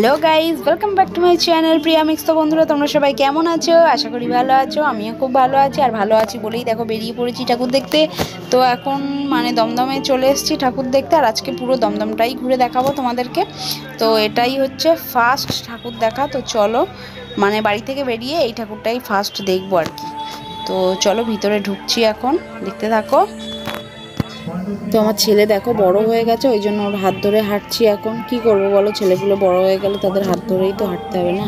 Hello guys, welcome back to my channel Priya mix. তো বন্ধুরা, তোমরা সবাই কেমন আছো? আশা করি ভালো আছো। আমিও খুব ভালো আছি, আর ভালো আছি বলেই দেখো বেরিয়ে পড়েছি ঠাকুর দেখতে। তো এখন দমদমে চলে এসেছি ঠাকুর দেখতে, আর আজকে পুরো দমদমটাই ঘুরে দেখাবো তোমাদেরকে। তো এটাই হচ্ছে ফার্স্ট ঠাকুর দেখা। তো চলো, বাড়ি থেকে বেরিয়ে এই ঠাকুরটাই ফার্স্ট দেখবো আর কি। তো চলো ভিতরে ঢুকছি, এখন দেখতে থাকো। তো আমার ছেলে দেখো বড় হয়ে গেছে, ওই জন্য ওর হাত ধরে হাঁটছি। এখন কি করব বলো, ছেলেগুলো বড় হয়ে গেলে তাদের হাত ধরেই তো হাঁটতে হবে না।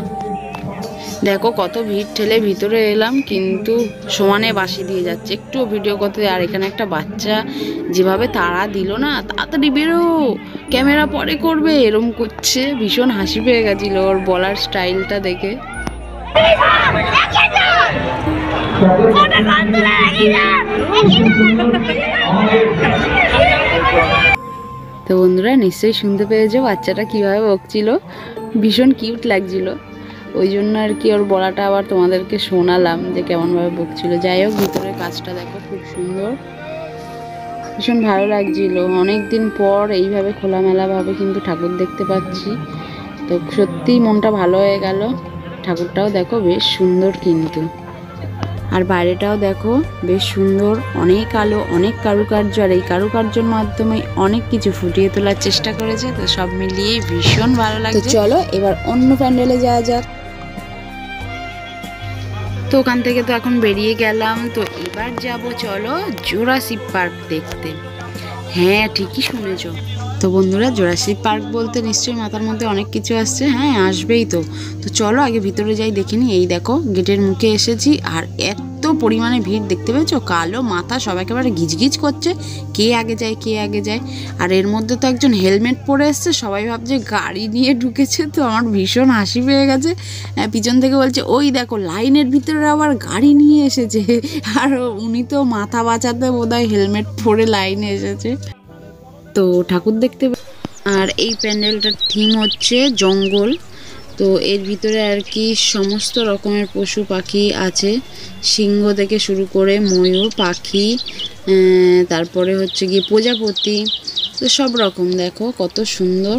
দেখো কত ভিড় ঠেলে ভিতরে এলাম, কিন্তু সমানে বাসি দিয়ে যাচ্ছে, একটুও ভিডিও করতে। আর এখানে একটা বাচ্চা যেভাবে তাড়া দিল না, তাড়াতাড়ি বেরো, ক্যামেরা পরে করবে, এরম করছে। ভীষণ হাসি পেয়ে গেছিল ওর বলার স্টাইলটা দেখে। তো বন্ধুরা, নিশ্চয়ই শুনতে পেয়েছো বাচ্চাটা কিভাবে বকছিল, ভীষণ কিউট লাগছিল। ওই জন্য আর কি ওর বলাটা আবার তোমাদেরকে শোনালাম যে কেমনভাবে বকছিল। যাই হোক, ভিতরের কাজটা দেখো খুব সুন্দর, ভীষণ ভালো লাগছিল। অনেক দিন পর এইভাবে খোলামেলাভাবে কিন্তু ঠাকুর দেখতে পাচ্ছি, তো সত্যিই মনটা ভালো হয়ে গেল। ঠাকুরটাও দেখো বেশ সুন্দর, কিন্তু আর বাইরেটাও দেখো বেশ সুন্দর, অনেক আলো, অনেক কারুকার্য, আর এই কারুকার্যের মাধ্যমে অনেক কিছু ফুটিয়ে তোলার চেষ্টা করেছে। তো সব মিলিয়ে ভীষণ ভালো লাগছে। চলো এবার অন্য প্যান্ডেলে যাওয়া যাক। তো ওখান থেকে তো এখন বেরিয়ে গেলাম। তো এবার যাব চলো জুরাসিক পার্ক দেখতে। হ্যাঁ, ঠিকই শুনেছ। তো বন্ধুরা, জুরাসিক পার্ক বলতে নিশ্চয়ই মাথার মধ্যে অনেক কিছু আসছে। হ্যাঁ, আসবেই তো। তো চলো আগে ভিতরে যাই, দেখিনি। এই দেখো গেটের মুখে এসেছি, আর এত পরিমাণে ভিড় দেখতে পেয়েছো, কালো মাথা, সব একেবারে গিজগিজ করছে, কে আগে যায় কে আগে যায়। আর এর মধ্যে তো একজন হেলমেট পরে এসছে, সবাই ভাবছে গাড়ি নিয়ে ঢুকেছে। তো আমার ভীষণ হাসি পেয়ে গেছে। পিছন থেকে বলছে, ওই দেখো লাইনের ভিতরে আবার গাড়ি নিয়ে এসেছে। আর উনি তো মাথা বাঁচাতে বোধহয় হেলমেট পরে লাইনে এসেছে। তো ঠাকুর দেখতে, আর এই প্যান্ডেলটার থিম হচ্ছে জঙ্গল। তো এর ভিতরে আর কি সমস্ত রকমের পশু পাখি আছে, সিংহ থেকে শুরু করে ময়ূর পাখি, তারপরে হচ্ছে গিয়ে প্রজাপতি, তো সব রকম দেখো কত সুন্দর।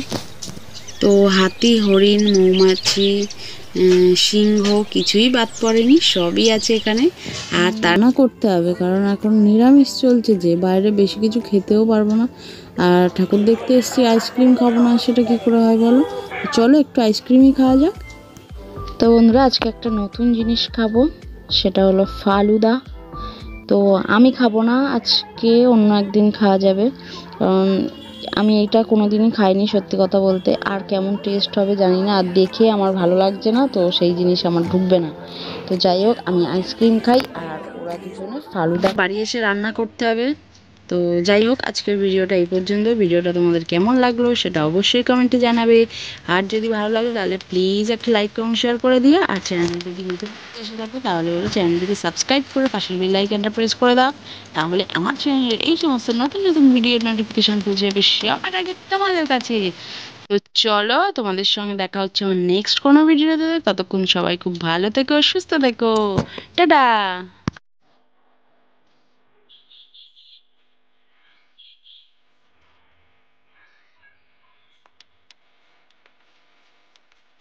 তো হাতি, হরিণ, মৌমাছি, সিংহ, কিছুই বাদ পড়েনি, সবই আছে এখানে। আর রান্না করতে হবে, কারণ এখন নিরামিষ চলছে, যে বাইরে বেশি কিছু খেতেও পারবো না। আর ঠাকুর দেখতে এসেছি, আইসক্রিম খাবো না সেটা কি করে হয় বলো। চলো একটু আইসক্রিমই খাওয়া যাক। তো বন্ধুরা, আজকে একটা নতুন জিনিস খাবো, সেটা হলো ফালুদা। তো আমি খাবো না আজকে, অন্য একদিন খাওয়া যাবে, কারণ আমি এটা কোনোদিনই খাইনি সত্যি কথা বলতে। আর কেমন টেস্ট হবে জানি না, আর দেখে আমার ভালো লাগছে না, তো সেই জিনিস আমার ঢুকবে না। তো যাই হোক, আমি আইসক্রিম খাই, আর ওরা দুজনে ফালুদা। বাড়ি এসে রান্না করতে হবে। তো যাই হোক, আজকের ভিডিওটা এই পর্যন্ত। ভিডিওটা তোমাদের কেমন লাগলো সেটা অবশ্যই কমেন্টে জানাবে। আর যদি ভালো লাগে তাহলে প্লিজ একটা লাইক কমেন্ট শেয়ার করে দিও। আর চ্যানেল যদি নতুন এসে থাকে তাহলে বলো চ্যানেলটিকে সাবস্ক্রাইব করে পাশের বেল আইকনটা প্রেস করে দাও, তাহলে আমার চ্যানেলের এই সমস্ত নতুন নতুন ভিডিওর নোটিফিকেশন পৌঁছে যাবে সবার আগে তোমাদের কাছে। তো চলো, তোমাদের সঙ্গে দেখা হচ্ছে আমার নেক্সট কোনো ভিডিওতে। ততক্ষণ সবাই খুব ভালো থেকো, সুস্থ থেকো, টাটা।